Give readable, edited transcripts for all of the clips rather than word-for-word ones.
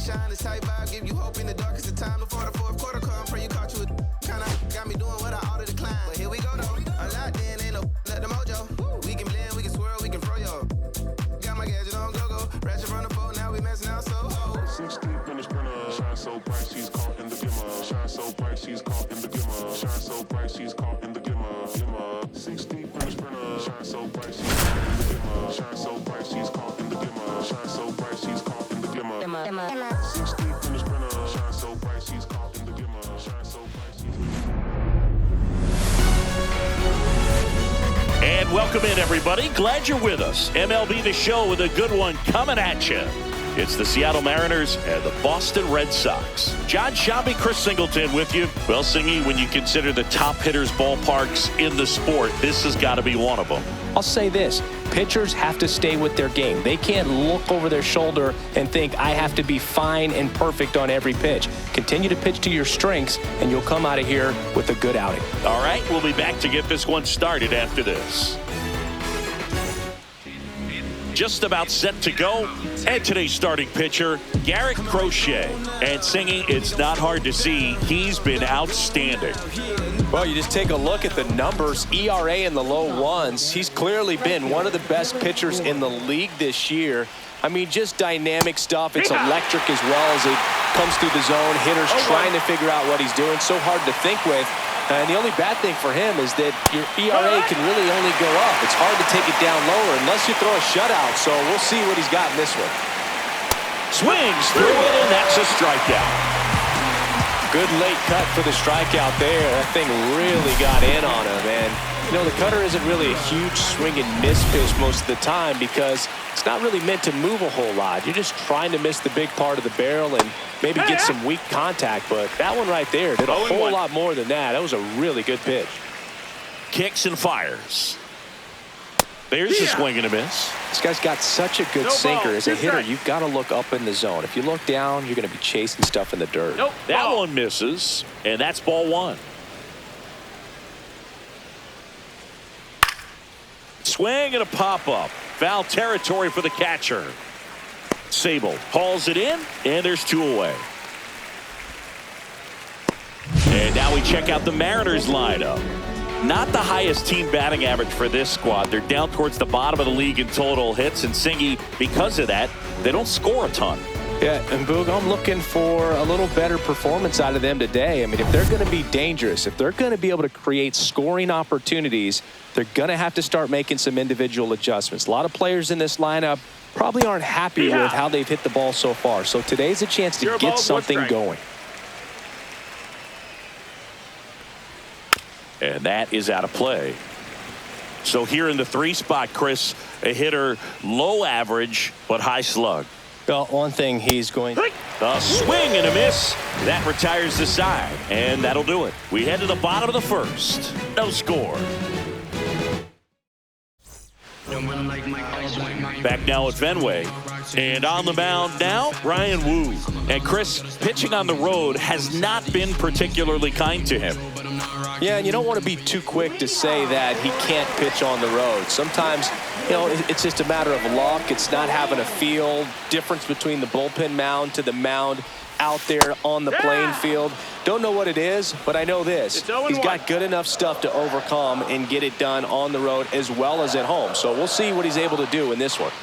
shine, this tight vibe, give you hope in the darkest of time. Before the fourth quarter come, pray you caught you with kinda got me doing what I ought to decline. But here we go though, a lot then ain't no let the mojo. We can blend, we can swirl, we can throw yo. Got my gadget on go-go, ratchet from the phone, now we messing out so. 6 deep in the sprinter, shine so bright, she's caught in the gimmer. Shine so bright, she's caught in the gimmer. Shine so bright, she's caught in the gimmer. 6 deep in the sprinter, shine so bright, she's caught in the gimmer. Shine so bright, she's caught in the gimmer. Shine so bright, she's caught in the gimmer. 6 deep in the sprinter, shine so bright, she's caught in the gimmer. Shine so bright, she's And welcome in, everybody. Glad you're with us. MLB The Show with a good one coming at you. It's the Seattle Mariners and the Boston Red Sox. John Shabby, Chris Singleton with you. Well, Singy, when you consider the top hitters' ballparks in the sport, this has got to be one of them. I'll say this. Pitchers have to stay with their game. They can't look over their shoulder and think, I have to be fine and perfect on every pitch. Continue to pitch to your strengths, and you'll come out of here with a good outing. All right, we'll be back to get this one started after this. Just about set to go. And today's starting pitcher, Garrett Crochet. And singing, it's not hard to see, he's been outstanding. Well, you just take a look at the numbers, ERA in the low ones. He's clearly been one of the best pitchers in the league this year. I mean, just dynamic stuff. It's electric as well as it comes through the zone. Hitters trying to figure out what he's doing. So hard to think with. And the only bad thing for him is that your ERA can really only go up. It's hard to take it down lower unless you throw a shutout. So we'll see what he's got in this one. Swings through it, and that's a strikeout. Good late cut for the strikeout there. That thing really got in on him. And, you know, the cutter isn't really a huge swing and miss pitch most of the time because it's not really meant to move a whole lot. You're just trying to miss the big part of the barrel and maybe get some weak contact. But that one right there did a whole lot more than that. That was a really good pitch. Kicks and fires. There's a swing and a miss. This guy's got such a good sinker. As a hitter, you've got to look up in the zone. If you look down, you're going to be chasing stuff in the dirt. That one misses, and that's ball one. Swing and a pop-up. Foul territory for the catcher. Sable hauls it in, and there's two away. And now we check out the Mariners lineup. Not the highest team batting average for this squad. They're down towards the bottom of the league in total hits, and Singy, because of that, they don't score a ton. Yeah, and Boog, I'm looking for a little better performance out of them today. I mean, if they're going to be dangerous, if they're going to be able to create scoring opportunities, they're going to have to start making some individual adjustments. A lot of players in this lineup probably aren't happy with how they've hit the ball so far. So today's a chance to get something going. And that is out of play. So here in the 3 spot, Chris, a hitter low average but high slug. Well, one thing he's going. A swing and a miss. That retires the side, and that'll do it. We head to the bottom of the first. No score. Back now at Fenway. And on the mound now, Ryan Wu. And Chris, pitching on the road has not been particularly kind to him. Yeah, and you don't want to be too quick to say that he can't pitch on the road. Sometimes, you know, it's just a matter of luck. It's not having a feel. Difference between the bullpen mound to the mound out there on the playing field. Don't know what it is, but I know this. He's got good enough stuff to overcome and get it done on the road as well as at home. So we'll see what he's able to do in this one.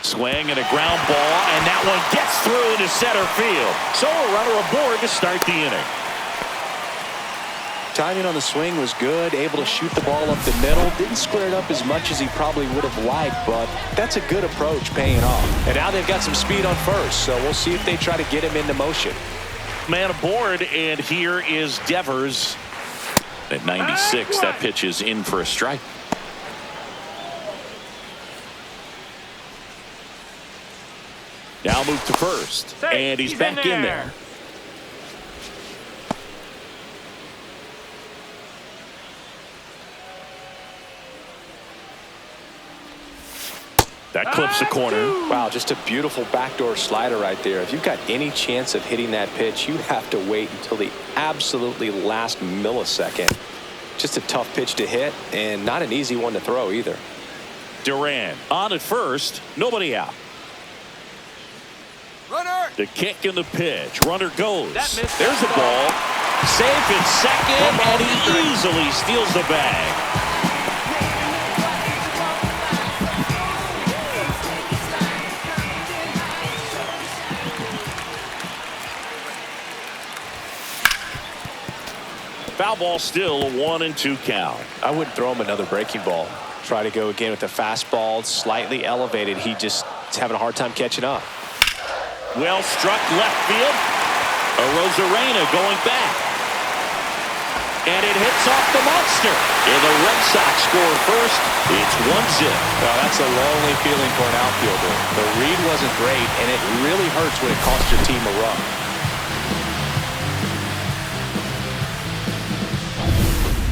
Swing and a ground ball, and that one gets through into center field. So a runner aboard to start the inning. Timing on the swing was good, able to shoot the ball up the middle. Didn't square it up as much as he probably would have liked, but that's a good approach paying off. And now they've got some speed on first, so we'll see if they try to get him into motion. Man aboard, and here is Devers at 96. That pitch is in for a strike. Now move to first, and he's back in there. That clips the corner. Wow, just a beautiful backdoor slider right there. If you've got any chance of hitting that pitch, you have to wait until the absolutely last millisecond. Just a tough pitch to hit, and not an easy one to throw either. Duran on at first, nobody out. The kick and the pitch. Runner goes. There's the ball. Safe in second, and he easily steals the bag. Foul ball still, a 1-2 count. I wouldn't throw him another breaking ball. Try to go again with the fastball, slightly elevated. He just is having a hard time catching up. Well struck left field. Arozarena going back. And it hits off the monster. And the Red Sox score first. It's 1-0. Well, that's a lonely feeling for an outfielder. The read wasn't great, and it really hurts when it costs your team a run.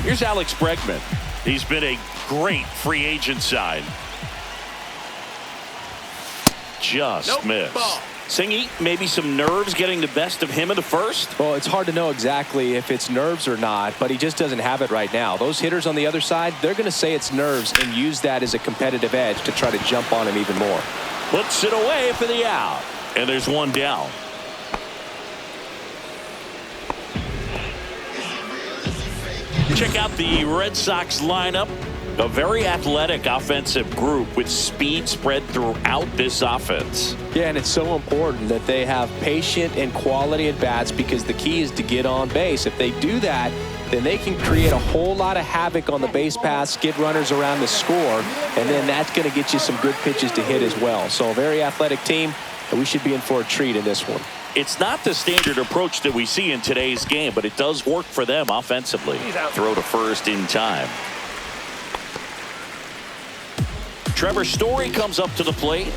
Here's Alex Bregman. He's been a great free agent sign. Just missed. Singy, maybe some nerves getting the best of him in the first? Well, it's hard to know exactly if it's nerves or not, but he just doesn't have it right now. Those hitters on the other side, they're going to say it's nerves and use that as a competitive edge to try to jump on him even more. Puts it away for the out. And there's one down. Check out the Red Sox lineup. A very athletic offensive group with speed spread throughout this offense. Yeah, and it's so important that they have patient and quality at bats because the key is to get on base. If they do that, then they can create a whole lot of havoc on the base paths, get runners around the score, and then that's going to get you some good pitches to hit as well. So a very athletic team, and we should be in for a treat in this one. It's not the standard approach that we see in today's game, but it does work for them offensively. Throw to first in time. Trevor Story comes up to the plate.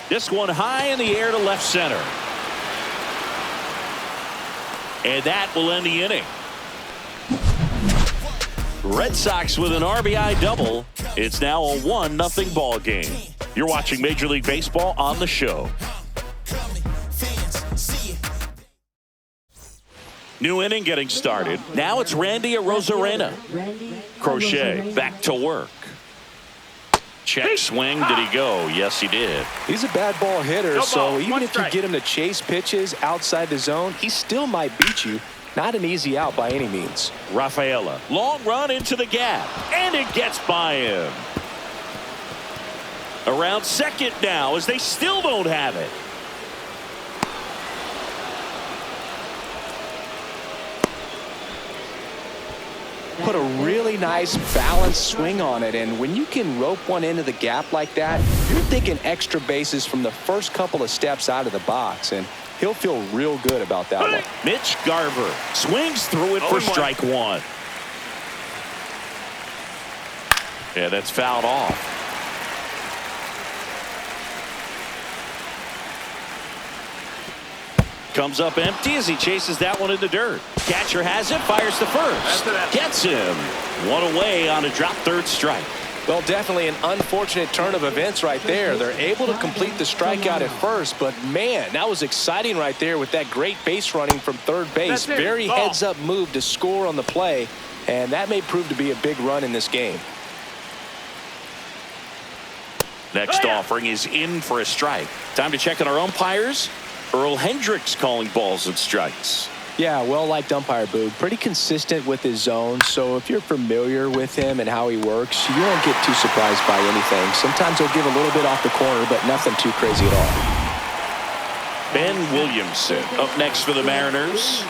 This one high in the air to left center. And that will end the inning. Red Sox with an RBI double. It's now a 1-0 ball game. You're watching Major League Baseball on the show. New inning getting started. Now it's Randy Arozarena. Crochet back to work. Check swing. Did he go? Yes, he did. He's a bad ball hitter, so even if you get him to chase pitches outside the zone, he still might beat you. Not an easy out by any means. Rafaela. Long run into the gap. And it gets by him. Around second now as they still don't have it. Put a really nice balanced swing on it, and when you can rope one into the gap like that, you're thinking extra bases from the first couple of steps out of the box, and he'll feel real good about that one. Mitch Garver swings through it for strike one. Yeah, that's fouled off. Comes up empty as he chases that one in the dirt. Catcher has it, fires to first. Gets him. One away on a drop third strike. Well, definitely an unfortunate turn of events right there. They're able to complete the strikeout at first, but man, that was exciting right there with that great base running from third base. Very heads-up move to score on the play, and that may prove to be a big run in this game. Next offering is in for a strike. Time to check on our umpires. Earl Hendricks calling balls and strikes. Yeah, well-liked umpire, Boog. Pretty consistent with his zone, so if you're familiar with him and how he works, you won't get too surprised by anything. Sometimes he'll give a little bit off the corner, but nothing too crazy at all. Ben Williamson up next for the Mariners.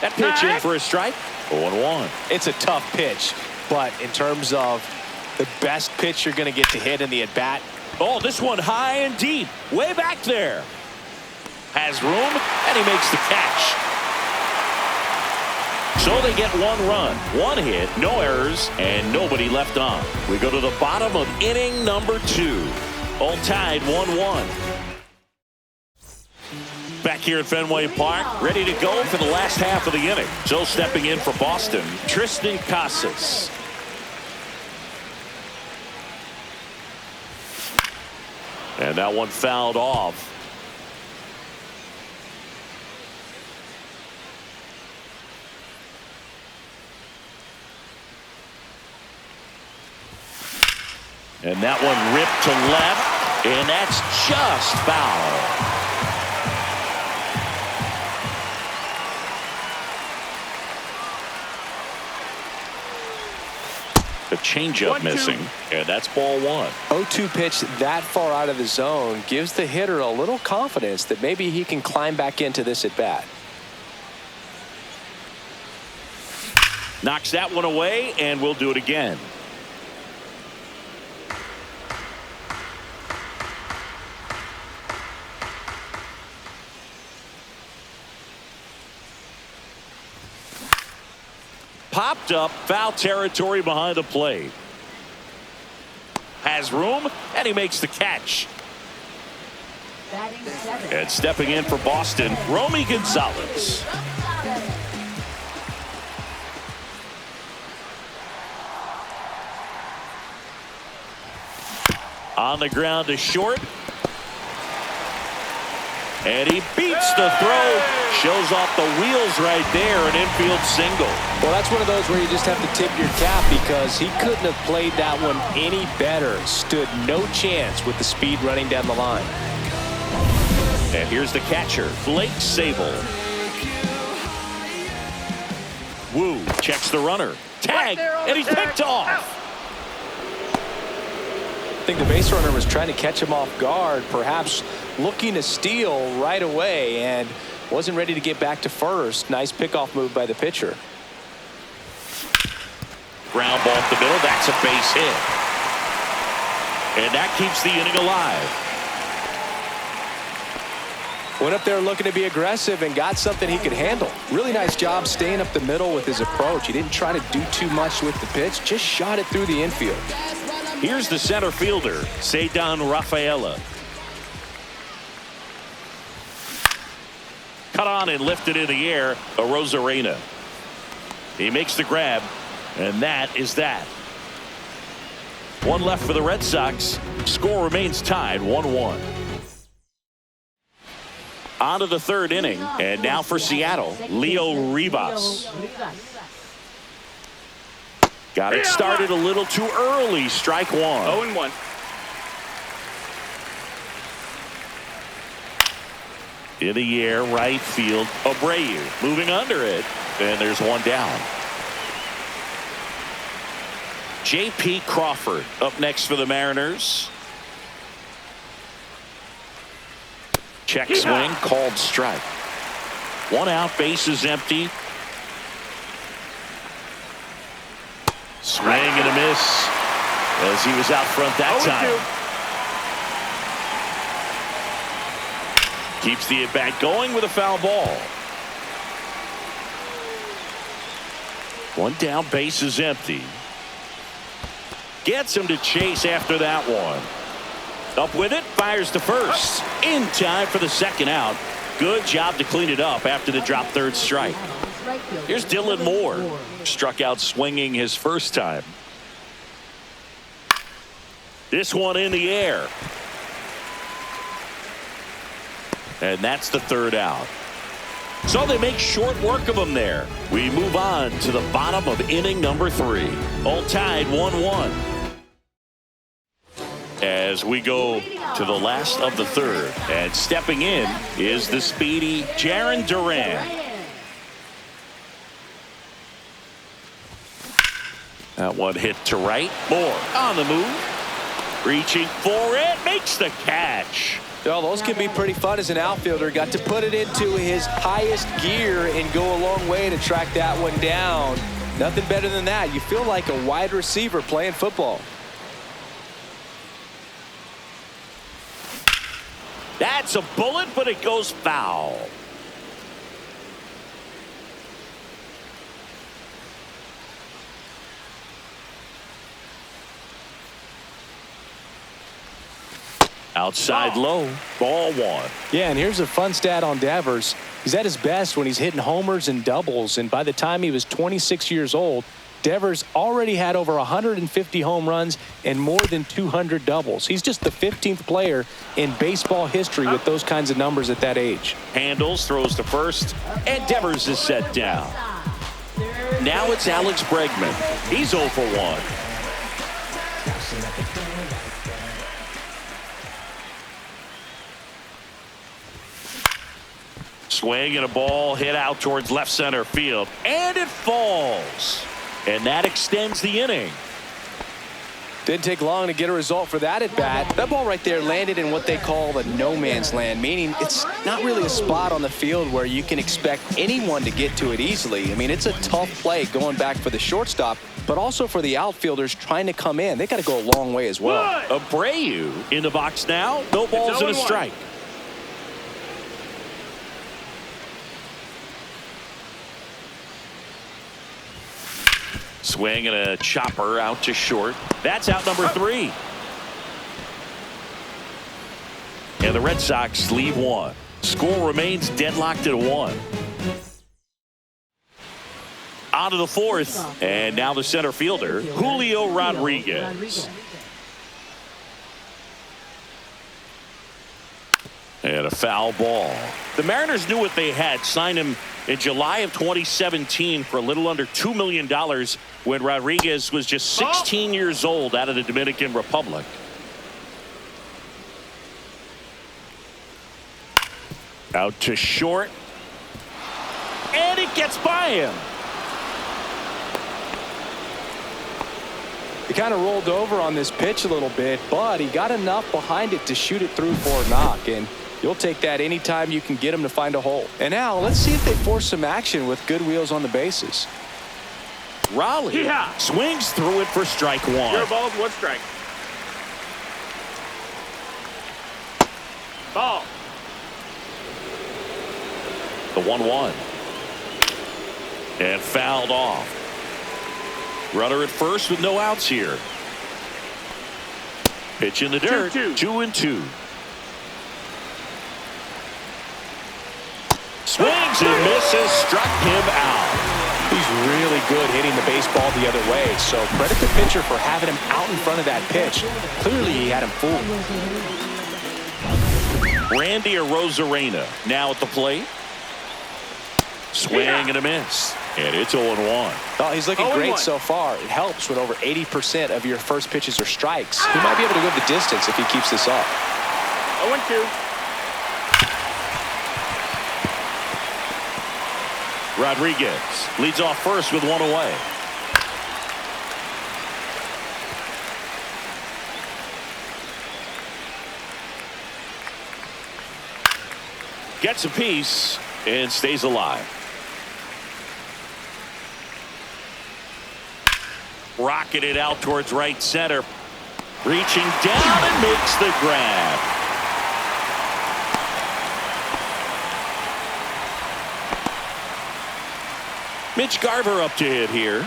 That pitch in for a strike. 0-1. It's a tough pitch, but in terms of the best pitch you're going to get to hit in the at-bat, oh, this one high and deep. Way back there. Has room, and he makes the catch. So they get one run, one hit, no errors, and nobody left on. We go to the bottom of inning number 2. All tied 1-1. Back here at Fenway Park, ready to go for the last half of the inning. So stepping in for Boston, Tristan Casas. And that one fouled off. And that one ripped to left, and that's just foul. A changeup missing, and that's ball one. 0-2 pitch that far out of the zone gives the hitter a little confidence that maybe he can climb back into this at bat. Knocks that one away, and we'll do it again. Popped up, foul territory behind the plate. Has room, and he makes the catch. And stepping in for Boston, Romy Gonzalez. On the ground to short. And he beats the throw. Shows off the wheels right there. An infield single. Well, that's one of those where you just have to tip your cap because he couldn't have played that one any better. Stood no chance with the speed running down the line. And here's the catcher, Blake Sable. Wu checks the runner. Tag, and he's picked off. I think the base runner was trying to catch him off guard, perhaps looking to steal right away, and wasn't ready to get back to first. Nice pickoff move by the pitcher. Ground ball up the middle. That's a base hit. And that keeps the inning alive. Went up there looking to be aggressive and got something he could handle. Really nice job staying up the middle with his approach. He didn't try to do too much with the pitch, just shot it through the infield. Here's the center fielder, Ceddanne Rafaela. Cut on and lifted in the air, a Rosarena. He makes the grab, and that is that. One left for the Red Sox. Score remains tied 1-1. On to the third inning, and now for Seattle, Leo Rivas. Got it started a little too early. Strike one. 0-1. In the air, right field. Abreu moving under it. And there's one down. J.P. Crawford up next for the Mariners. Check swing, called strike. One out, base is empty. Swing and a miss as he was out front that time. Keeps the at-bat going with a foul ball. One down, base is empty. Gets him to chase after that one. Up with it, fires to first. In time for the second out. Good job to clean it up after the drop third strike. Here's Dylan Moore. Struck out swinging his first time. This one in the air. And that's the third out. So they make short work of him there. We move on to the bottom of inning number 3. All tied 1-1. As we go to the last of the third. And stepping in is the speedy Jarren Duran. That one hit to right. Moore on the move. Reaching for it. Makes the catch. Well, those can be pretty fun as an outfielder. Got to put it into his highest gear and go a long way to track that one down. Nothing better than that. You feel like a wide receiver playing football. That's a bullet, but it goes foul. Outside low, ball one. Yeah, and here's a fun stat on Devers. He's at his best when he's hitting homers and doubles, and by the time he was 26 years old, Devers already had over 150 home runs and more than 200 doubles. He's just the 15th player in baseball history with those kinds of numbers at that age. Handles, throws to first, and Devers is set down. Now it's Alex Bregman. He's 0 for 1. Swing and a ball hit out towards left center field. And it falls. And that extends the inning. Didn't take long to get a result for that at bat. That ball right there landed in what they call the no man's land, meaning it's not really a spot on the field where you can expect anyone to get to it easily. I mean, it's a tough play going back for the shortstop, but also for the outfielders trying to come in. They got to go a long way as well. Abreu in the box now. No balls and a strike. Swing and a chopper out to short. That's out number 3. And the Red Sox leave one. Score remains deadlocked at 1. On to the 4th. And now the center fielder, Julio Rodriguez. And a foul ball. The Mariners knew what they had. Signed him in July of 2017 for a little under $2 million when Rodriguez was just 16 years old out of the Dominican Republic. Out to short. And it gets by him. He kind of rolled over on this pitch a little bit, but he got enough behind it to shoot it through for a knock. And you'll take that anytime you can get him to find a hole. And now let's see if they force some action with good wheels on the bases. Raleigh swings through it for strike 1. 0 balls, 1 strike. Ball. The 1-1. And fouled off. Runner at first with no outs here. Pitch in the dirt. 2-2. Swings and misses. Struck him out. He's really good hitting the baseball the other way, so credit the pitcher for having him out in front of that pitch. Clearly he had him fooled. Randy Arozarena now at the plate. Swing and a miss. And it's 0-1. Oh, he's looking great so far. It helps when over 80% of your first pitches are strikes. He might be able to go the distance if he keeps this up. 0-2. Rodriguez leads off first with 1 away. Gets a piece and stays alive. Rocketed out towards right center. Reaching down and makes the grab. Mitch Garver up to hit here.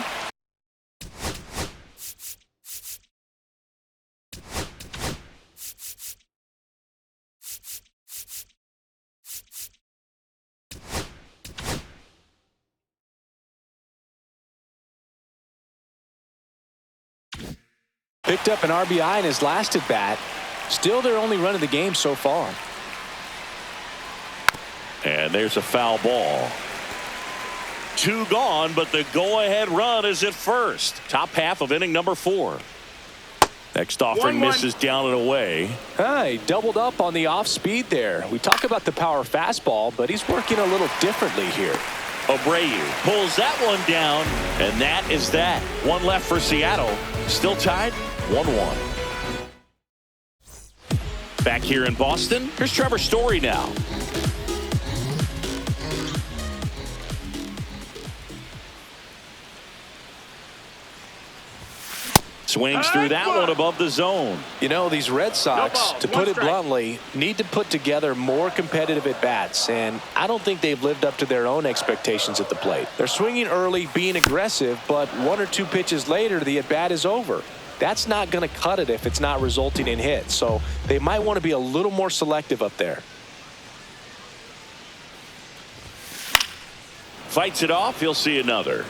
Picked up an RBI in his last at bat. Still their only run of the game so far. And there's a foul ball. 2 gone, but the go-ahead run is at first. Top half of inning number 4. Next offering misses down and away. He doubled up on the off speed there. We talk about the power fastball, but he's working a little differently here. Abreu pulls that one down, and that is that. 1 left for Seattle. Still tied 1-1. Back here in Boston, here's Trevor Story now. Swings through that one above the zone. You know, these Red Sox, to put it bluntly, need to put together more competitive at-bats, and I don't think they've lived up to their own expectations at the plate. They're swinging early, being aggressive, but 1 or 2 pitches later, the at-bat is over. That's not going to cut it if it's not resulting in hits, so they might want to be a little more selective up there. Fights it off. He'll see another.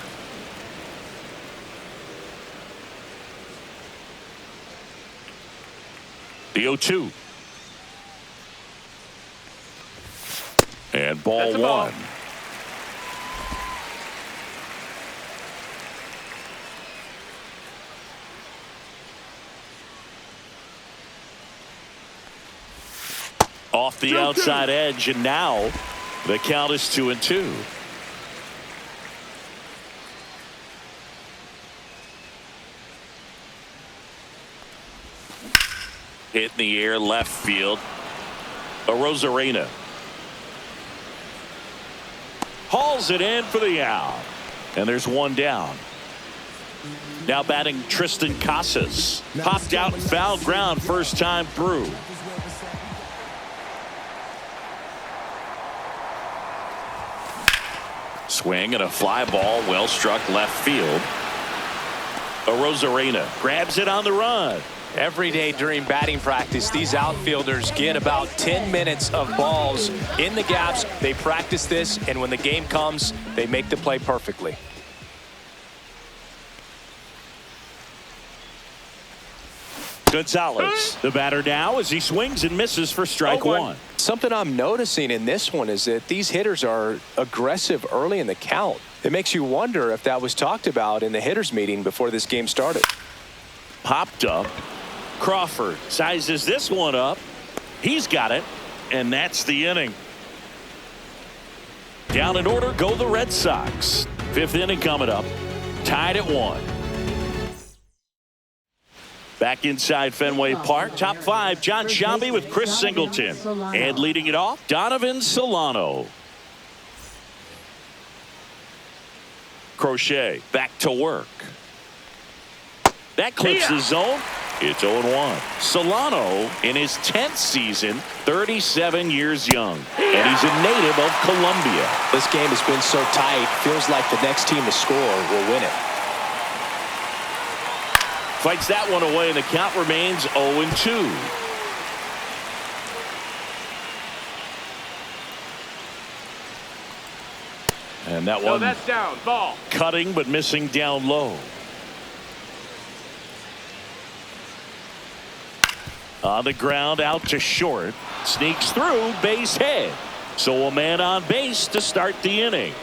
The 0-2. And ball 1. Off the outside edge, and now The count is 2-2. Hit in the air, left field. Arozarena hauls it in for the out. And there's one down. Now batting Tristan Casas. Popped out and foul ground first time through. Swing and a fly ball, well struck left field. Arozarena grabs it on the run. Every day during batting practice, these outfielders get about 10 minutes of balls in the gaps. They practice this, and when the game comes, they make the play perfectly. Gonzalez, the batter now as he swings and misses for strike one. Something I'm noticing in this one is that these hitters are aggressive early in the count. It makes you wonder if that was talked about in the hitters meeting before this game started. Popped up. Crawford sizes this one up. He's got it, and that's the inning. Down in order go the Red Sox. Fifth inning coming up. Tied at 1. Back inside Fenway Park. Top 5, John Sciambi with Chris Singleton. And leading it off, Donovan Solano. Crochet back to work. That clips the zone. It's 0-1. Solano in his 10th season, 37 years young. And he's a native of Colombia. This game has been so tight, feels like the next team to score will win it. Fights that one away, and the count remains 0-2. And that one that's down. Ball. Cutting but missing down low. On the ground out to short. Sneaks through, base hit. So a man on base to start the inning.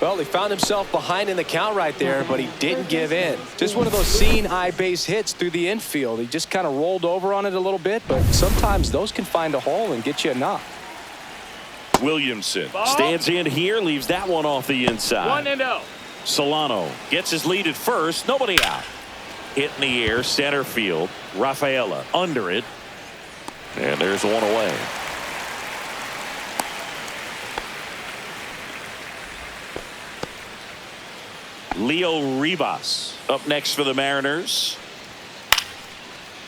Well, he found himself behind in the count right there, but he didn't give in. Just one of those seeing eye base hits through the infield. He just kind of rolled over on it a little bit, but sometimes those can find a hole and get you a knock. Williamson stands in here, leaves that one off the inside. 1-0. Solano gets his lead at first, nobody out. Hit in the air, center field. Rafaela under it. And there's one away. Leo Rivas up next for the Mariners.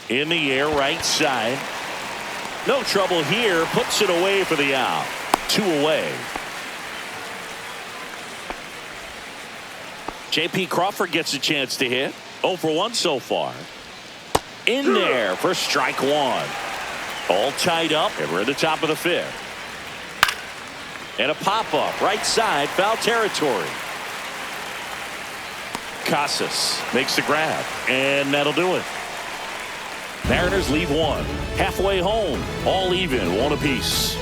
In the air, right side. No trouble here. Puts it away for the out. 2 away. J.P. Crawford gets a chance to hit. 0 for 1 so far. In there for strike 1. All tied up, and we're at the top of the 5th. And a pop-up, right side, foul territory. Casas makes the grab, and that'll do it. Mariners leave 1. Halfway home, all even, 1 apiece.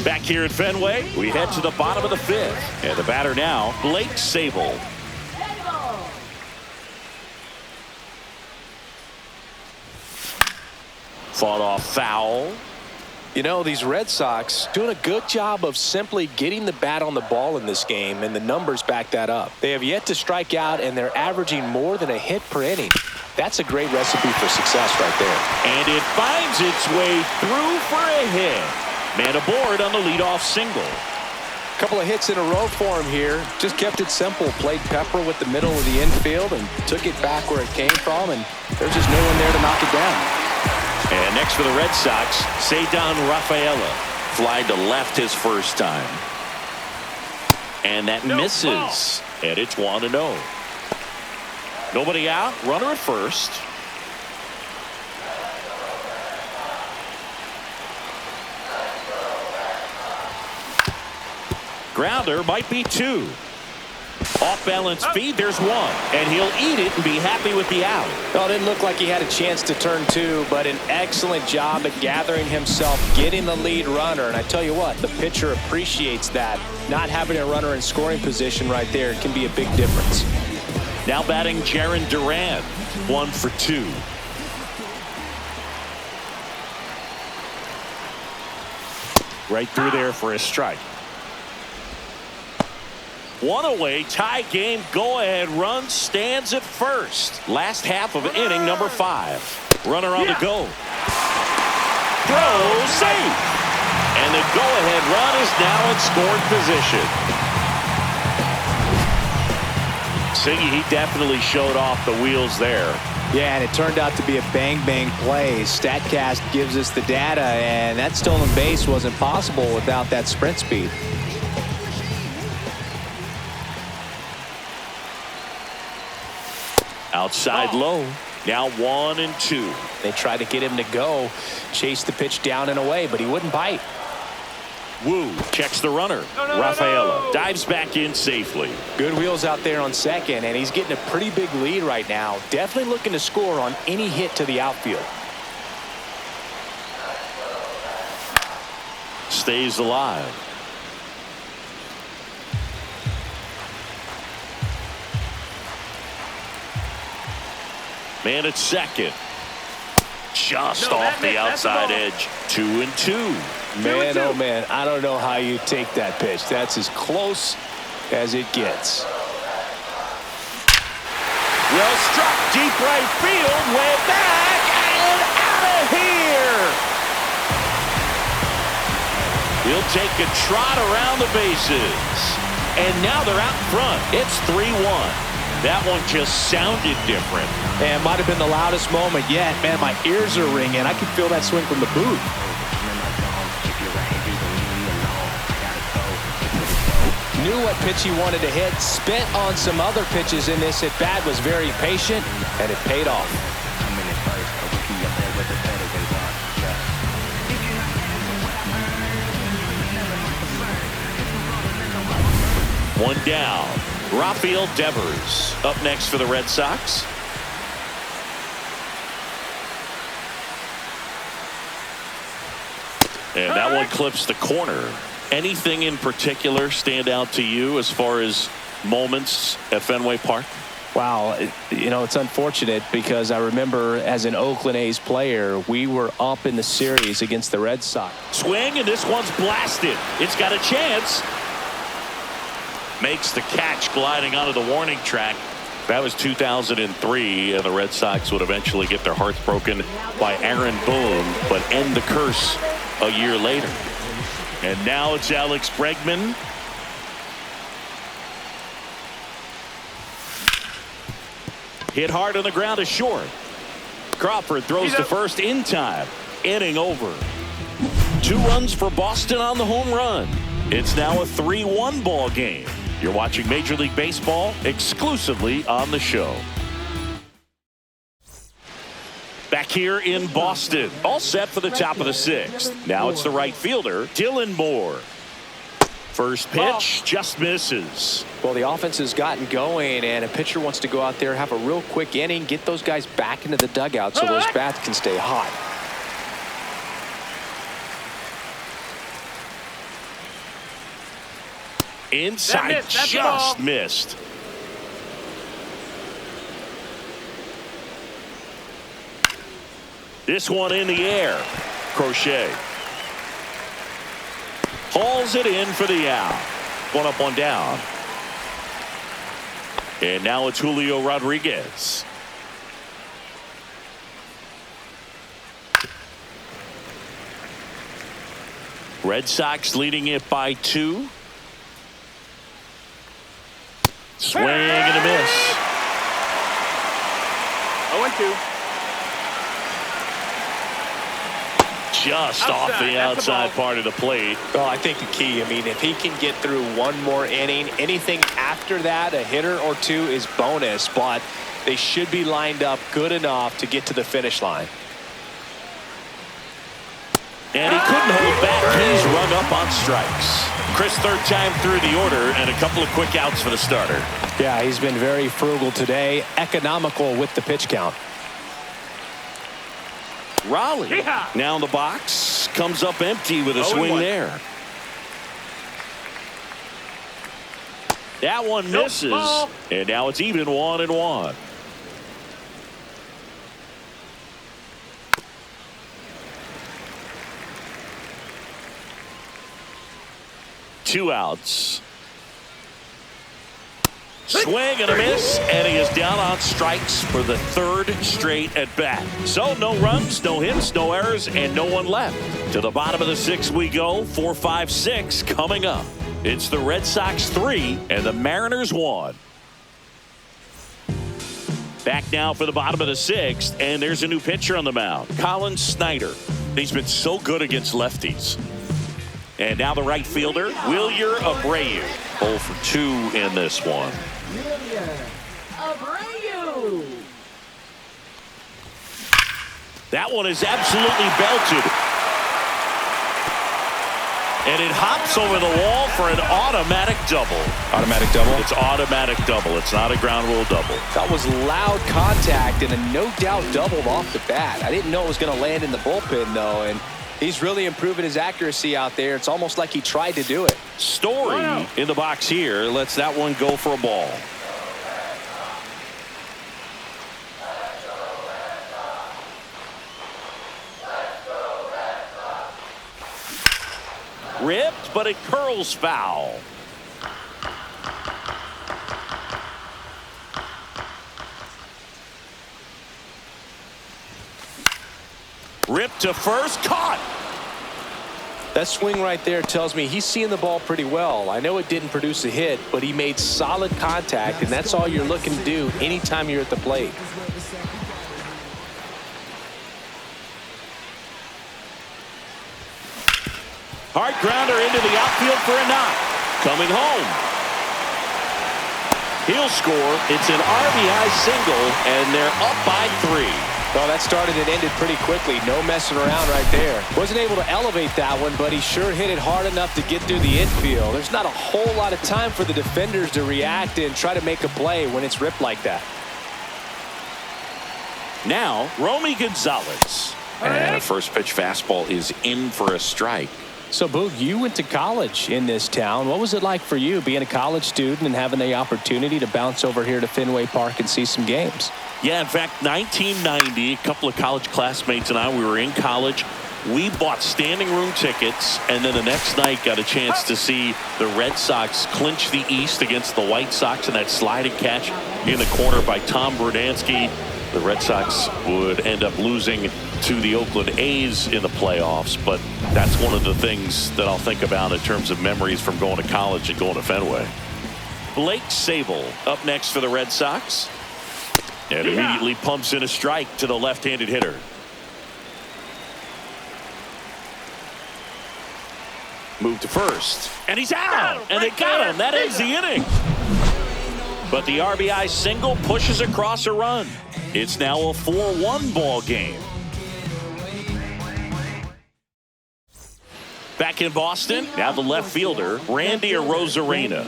Back here at Fenway, we head to the bottom of the 5th. And the batter now, Blake Sable. Fought off foul. You know, these Red Sox doing a good job of simply getting the bat on the ball in this game, and the numbers back that up. They have yet to strike out, and they're averaging more than a hit per inning. That's a great recipe for success right there. And it finds its way through for a hit. Man aboard on the leadoff single. A couple of hits in a row for him here. Just kept it simple. Played pepper with the middle of the infield and took it back where it came from, and there's just no one there to knock it down. And next for the Red Sox, Ceddanne Rafaela. Flied to left his first time. And that misses. And it's 1-0. Nobody out. Runner at first. Grounder might be 2. Off-balance feed, there's 1. And he'll eat it and be happy with the out. Well, it didn't look like he had a chance to turn 2, but an excellent job at gathering himself, getting the lead runner. And I tell you what, the pitcher appreciates that. Not having a runner in scoring position right there can be a big difference. Now batting Jarren Duran, 1 for 2. Right through there for a strike. One away, tie game, go-ahead run stands at first. Last half of inning number 5. Runner on the go. Throw, safe. And the go-ahead run is now in scoring position. Siggy, he definitely showed off the wheels there. Yeah, and it turned out to be a bang-bang play. StatCast gives us the data, and that stolen base wasn't possible without that sprint speed. Outside low. Now 1-2. They tried to get him to go, chase the pitch down and away, but he wouldn't bite. Wu checks the runner. Rafaela dives back in safely. Good wheels out there on second, and he's getting a pretty big lead right now. Definitely looking to score on any hit to the outfield. Stays alive. Man at second. Just off the outside edge. 2-2. Man, oh man, I don't know how you take that pitch. That's as close as it gets. Well struck, deep right field, way back, and out of here. He'll take a trot around the bases. And now they're out in front. It's 3-1. That one just sounded different. And it might have been the loudest moment yet. Man, my ears are ringing. I can feel that swing from the booth. Knew what pitch he wanted to hit. Spent on some other pitches in this at-bat. Was very patient, and it paid off. One down. Rafael Devers up next for the Red Sox. And that one clips the corner. Anything in particular stand out to you as far as moments at Fenway Park? Wow, you know, it's unfortunate because I remember as an Oakland A's player, we were up in the series against the Red Sox. Swing, and this one's blasted. It's got a chance. Makes the catch gliding onto the warning track. That was 2003, and the Red Sox would eventually get their hearts broken by Aaron Boone, but end the curse a year later. And now it's Alex Bregman. Hit hard on the ground is short. Crawford throws to first in time. Inning over. 2 runs for Boston on the home run. It's now a 3-1 ball game. You're watching Major League Baseball exclusively on the show. Back here in Boston, all set for the top of the 6th. Now it's the right fielder, Dylan Moore. First pitch just misses. Well, the offense has gotten going, and a pitcher wants to go out there, have a real quick inning, get those guys back into the dugout so those bats can stay hot. Inside, just missed. This one in the air. Crochet hauls it in for the out. 1 up, 1 down. And now it's Julio Rodriguez. Red Sox leading it by 2. Swing and a miss. 0-2. Just off the outside part of the plate. Well, I think the key, I mean, if he can get through one more inning, anything after that, a hitter or 2 is bonus, but they should be lined up good enough to get to the finish line. And he couldn't hold back. He's rung up on strikes. Chris, 3rd time through the order, and a couple of quick outs for the starter. Yeah, he's been very frugal today, economical with the pitch count. Raleigh now in the box, comes up empty with a swing there. That one misses, and now it's even 1-1. 2 outs. Swing and a miss, and he is down on strikes for the 3rd straight at bat. So no runs, no hits, no errors, and no one left. To the bottom of the 6th we go. 4, 5, 6 coming up. It's the Red Sox 3 and the Mariners 1. Back now for the bottom of the 6th, and there's a new pitcher on the mound, Colin Snyder. He's been so good against lefties. And now the right fielder, Wilyer Abreu. 0 for 2 in this one. That one is absolutely belted. And it hops over the wall for an automatic double. Automatic double? It's automatic double. It's not a ground rule double. That was loud contact and a no-doubt doubled off the bat. I didn't know it was going to land in the bullpen, though, and he's really improving his accuracy out there. It's almost like he tried to do it. Story in the box here lets that one go for a ball. Ripped, but it curls foul. Ripped to first, caught. That swing right there tells me he's seeing the ball pretty well. I know it didn't produce a hit, but he made solid contact, and that's all you're looking to do anytime you're at the plate. Hard grounder into the outfield for a knock. Coming home. He'll score. It's an RBI single, and they're up by 3. Well, that started and ended pretty quickly. No messing around right there. Wasn't able to elevate that one, but he sure hit it hard enough to get through the infield. There's not a whole lot of time for the defenders to react and try to make a play when it's ripped like that. Now, Romy Gonzalez. And a first pitch fastball is in for a strike. So, Boog, you went to college in this town. What was it like for you being a college student and having the opportunity to bounce over here to Fenway Park and see some games? Yeah, in fact, 1990, a couple of college classmates and I, we were in college. We bought standing room tickets, and then the next night got a chance to see the Red Sox clinch the East against the White Sox in that sliding catch in the corner by Tom Verdansky. The Red Sox would end up losing to the Oakland A's in the playoffs, but that's one of the things that I'll think about in terms of memories from going to college and going to Fenway. Blake Sabol up next for the Red Sox. And immediately pumps in a strike to the left-handed hitter. Move to first. And he's out. And they got him. That ends the inning. But the RBI single pushes across a run. It's now a 4-1 ball game. Back in Boston, now the left fielder, Randy Arozarena.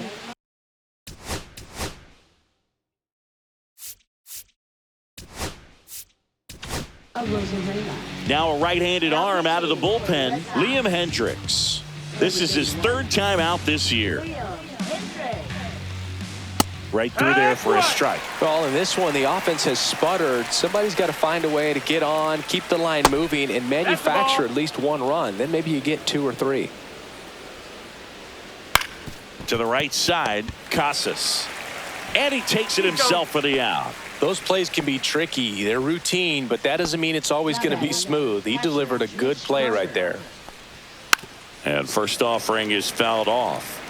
Now a right-handed arm out of the bullpen, Liam Hendricks. This is his 3rd time out this year. Right through there for a strike. Well, in this one, the offense has sputtered. Somebody's got to find a way to get on, keep the line moving, and manufacture at least 1 run. Then maybe you get 2 or 3. To the right side, Casas. And he takes it himself for the out. Those plays can be tricky. They're routine, but that doesn't mean it's always going to be smooth. He delivered a good play right there. And first offering is fouled off.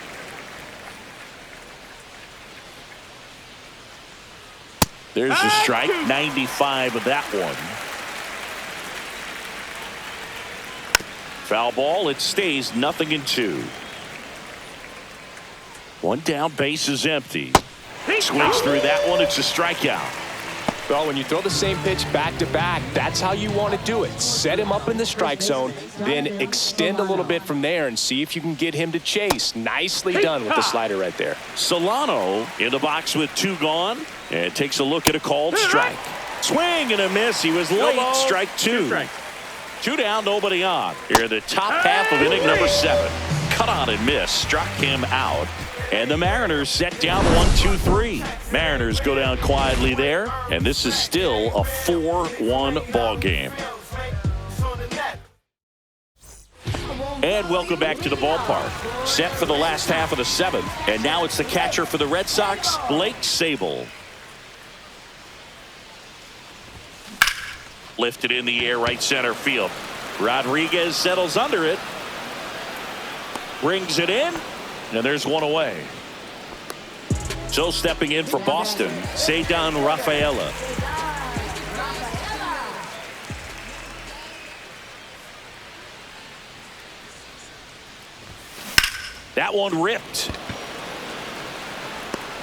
There's the strike. 95 of that one. Foul ball. It stays 0-2. 1 down, base is empty. Swings through that one. It's a strikeout. Well, when you throw the same pitch back-to-back, that's how you want to do it. Set him up in the strike zone, then extend a little bit from there and see if you can get him to chase. Nicely done with the slider right there. Solano in the box with 2 gone and takes a look at a called strike. Swing and a miss. He was late. Strike 2. 2 down, nobody on. Here in the top half of inning number 7. Cut on and miss. Struck him out. And the Mariners set down 1-2-3. Mariners go down quietly there, and this is still a 4-1 ball game. And welcome back to the ballpark. Set for the last half of the seventh. And now it's the catcher for the Red Sox, Blake Sabol. Lifted in the air, right center field. Rodriguez settles under it. Brings it in. And there's one away. So stepping in for Boston, Ceddanne Rafaela. That one ripped.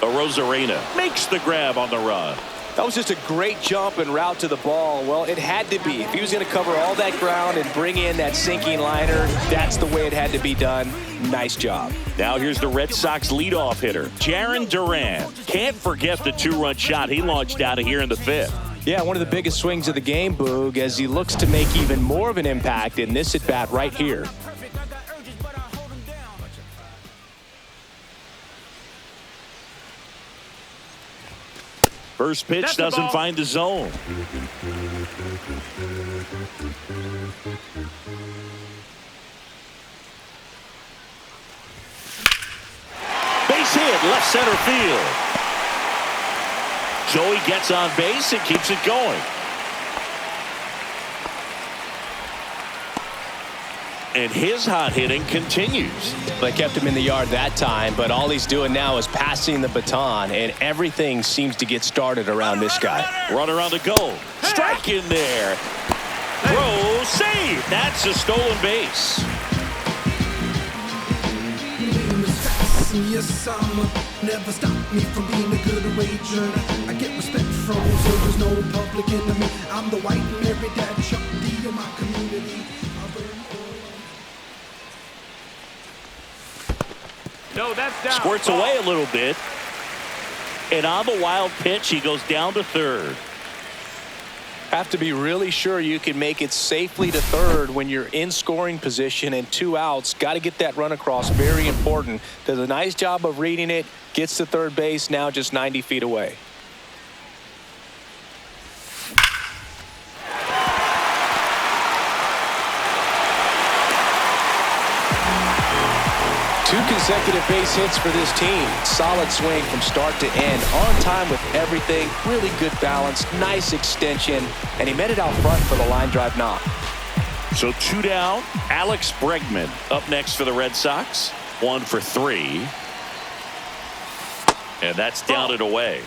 Arozarena makes the grab on the run. That was just a great jump and route to the ball. Well, it had to be. If he was going to cover all that ground and bring in that sinking liner, that's the way it had to be done. Nice job. Now here's the Red Sox leadoff hitter, Jarren Duran. Can't forget the two-run shot he launched out of here in the fifth. Yeah, one of the biggest swings of the game, Boog, as he looks to make even more of an impact in this at-bat right here. First pitch doesn't find the zone. Base hit, left center field. Joey gets on base and keeps it going. And his hot hitting continues. They kept him in the yard that time, but all he's doing now is passing the baton, and everything seems to get started around this guy. Runner on the go. Strike in there. Throw, save. That's a stolen base. Yes, never stop me from being a good wage earner. I get respect from so there's no public enemy. I'm the white Mary Dad Chuck D of my community. No, that's down. Squirts away a little bit. And on the wild pitch, he goes down to third. Have to be really sure you can make it safely to third when you're in scoring position and 2 outs. Got to get that run across. Very important. Does a nice job of reading it. Gets to third base, now just 90 feet away. Two consecutive base hits for this team. Solid swing from start to end. On time with everything. Really good balance. Nice extension. And he met it out front for the line drive knock. So 2 down. Alex Bregman up next for the Red Sox. 1 for 3. And that's down and away.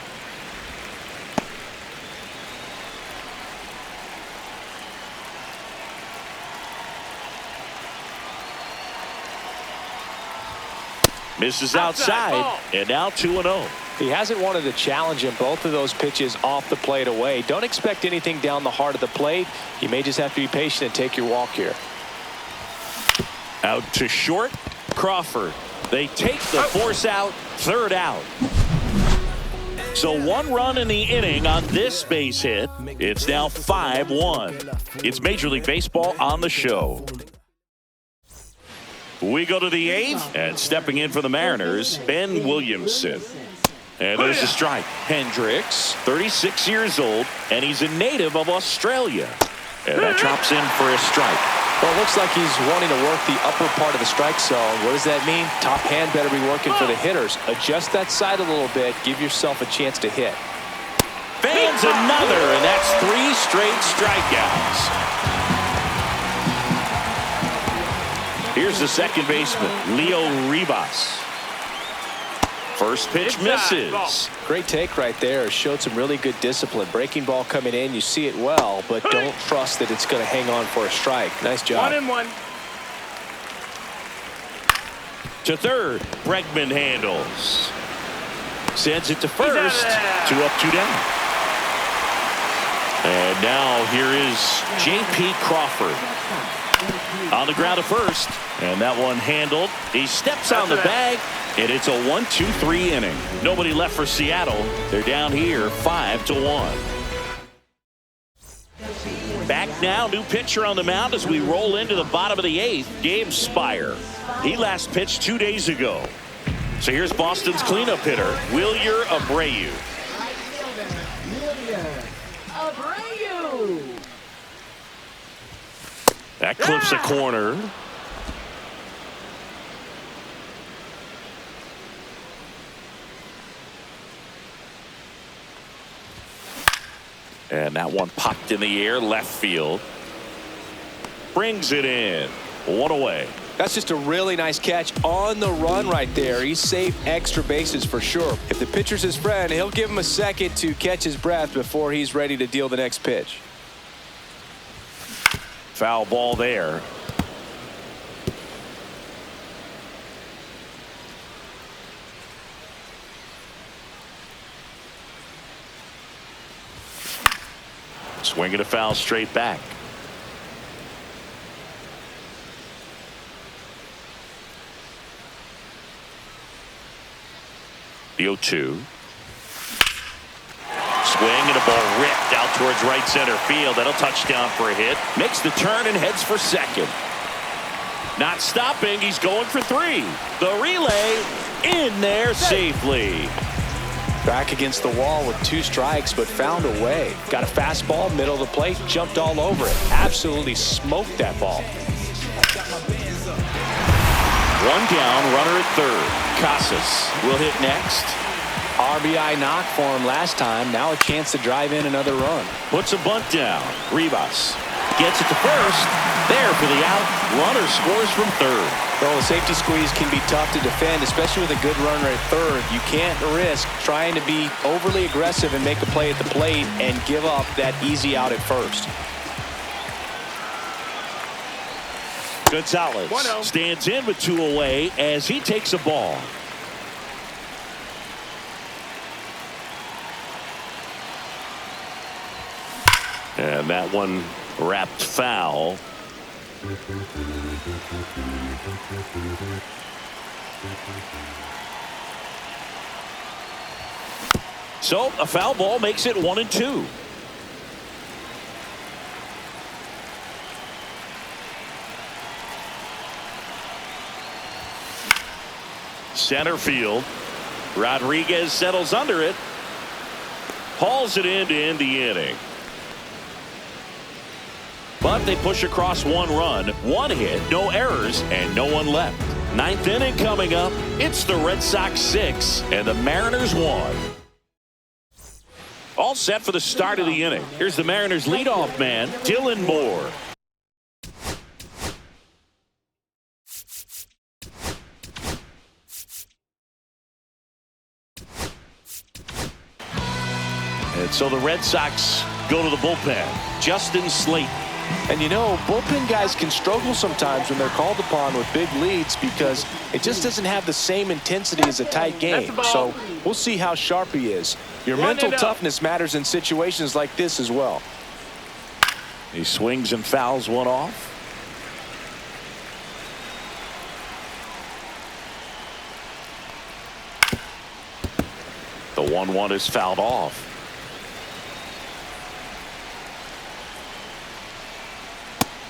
Misses outside, and now 2-0. He hasn't wanted to challenge him. Both of those pitches off the plate away. Don't expect anything down the heart of the plate. You may just have to be patient and take your walk here. Out to short, Crawford. They take the force out, third out. So 1 run in the inning on this base hit. It's now 5-1. It's Major League Baseball on the show. We go to the 8th, and stepping in for the Mariners, Ben Williamson. And there's a strike. Hendricks, 36 years old, and he's a native of Australia. And that drops in for a strike. Well, it looks like he's wanting to work the upper part of the strike zone. What does that mean? Top hand better be working for the hitters. Adjust that side a little bit. Give yourself a chance to hit. Fans another, and that's 3 straight strikeouts. Here's the second baseman, Leo Rivas. First pitch misses. Great take right there. Showed some really good discipline. Breaking ball coming in. You see it well, but don't trust that it's going to hang on for a strike. Nice job. 1-1. To third, Bregman handles. Sends it to first. 2 up, 2 down. And now here is J.P. Crawford. On the ground to first, and that one handled. He steps on the bag, and it's a 1-2-3 inning. Nobody left for Seattle. They're down here 5-1. Back now, new pitcher on the mound as we roll into the bottom of the 8th, Gabe Spire. He last pitched 2 days ago. So here's Boston's cleanup hitter, Wilyer Abreu. That clips a corner. And that one popped in the air left field. Brings it in. One away. That's just a really nice catch on the run right there. He saved extra bases for sure. If the pitcher's his friend, he'll give him a second to catch his breath before he's ready to deal the next pitch. Foul ball there. Swinging a foul straight back. The 0-2. Swing and a ball ripped out towards right center field. That'll touchdown for a hit. Makes the turn and heads for second. Not stopping. He's going for 3. The relay in there safely. Back against the wall with 2 strikes, but found a way. Got a fastball, middle of the plate, jumped all over it. Absolutely smoked that ball. 1 down, runner at third. Casas will hit next. RBI knock for him last time. Now a chance to drive in another run. Puts a bunt down. Rivas gets it to first. There for the out. Runner scores from third. Well, the safety squeeze can be tough to defend, especially with a good runner at third. You can't risk trying to be overly aggressive and make a play at the plate and give up that easy out at first. Gonzalez stands in with 2 away as he takes a ball. And that one wrapped foul. So a foul ball makes it 1-2. Center field. Rodriguez settles under it. Hauls it in to end the inning. But they push across 1 run, 1 hit, no errors, and no one left. 9th inning coming up. It's the Red Sox 6 and the Mariners 1. All set for the start of the inning. Here's the Mariners leadoff man, Dylan Moore. And so the Red Sox go to the bullpen. Justin Slate. And you know, bullpen guys can struggle sometimes when they're called upon with big leads because it just doesn't have the same intensity as a tight game. So we'll see how sharp he is. Your mental toughness matters in situations like this as well. He swings and fouls one off. The 1-1 is fouled off.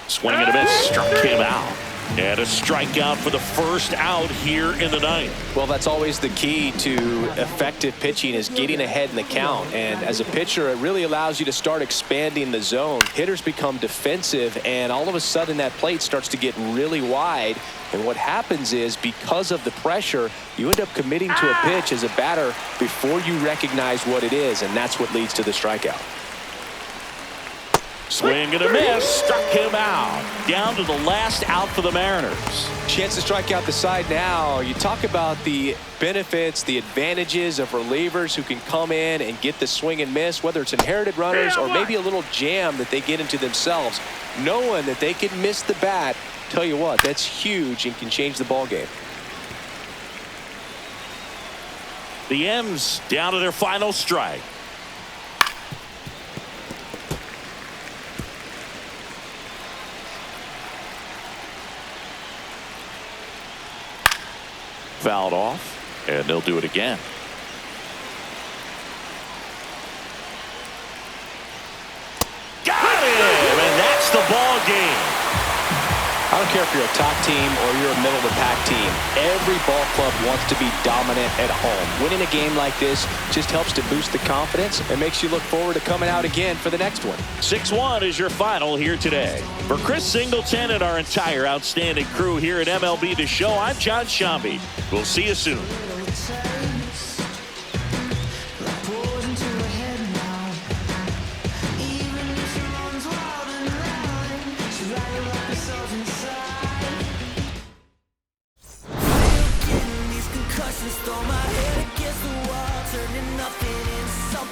Swing and a miss, struck him out. And a strikeout for the first out here in the 9th. Well, that's always the key to effective pitching is getting ahead in the count. And as a pitcher, it really allows you to start expanding the zone. Hitters become defensive, and all of a sudden that plate starts to get really wide. And what happens is because of the pressure, you end up committing to a pitch as a batter before you recognize what it is, and that's what leads to the strikeout. Swing and a miss, struck him out. Down to the last out for the Mariners. Chance to strike out the side now. You talk about the benefits, the advantages of relievers who can come in and get the swing and miss, whether it's inherited runners or maybe a little jam that they get into themselves. Knowing that they can miss the bat, tell you what, that's huge and can change the ball game. The M's down to their final strike. Fouled off, and they'll do it again. Got him, and that's the ball game. I don't care if you're a top team or you're a middle-of-the-pack team. Every ball club wants to be dominant at home. Winning a game like this just helps to boost the confidence and makes you look forward to coming out again for the next one. 6-1 is your final here today. For Chris Singleton and our entire outstanding crew here at MLB The Show, I'm John Shambi. We'll see you soon.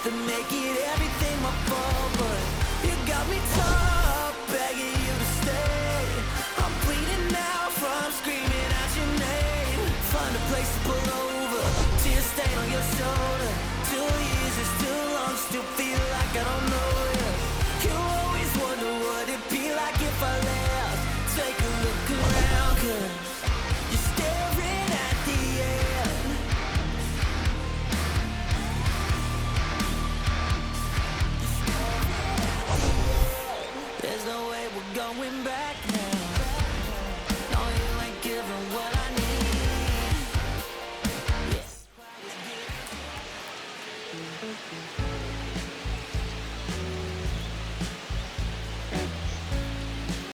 to make it everything my fault, but you got me tough, begging you to stay. I'm bleeding now from screaming out your name. Find a place to pull over, tear stain on your shoulder. 2 years is too long, still feel like I don't know you. You always wonder what it'd be like if I left. Take a look around, 'cause you're staring at the end. There's no way we're going back now. No, you ain't giving what I need. Yes.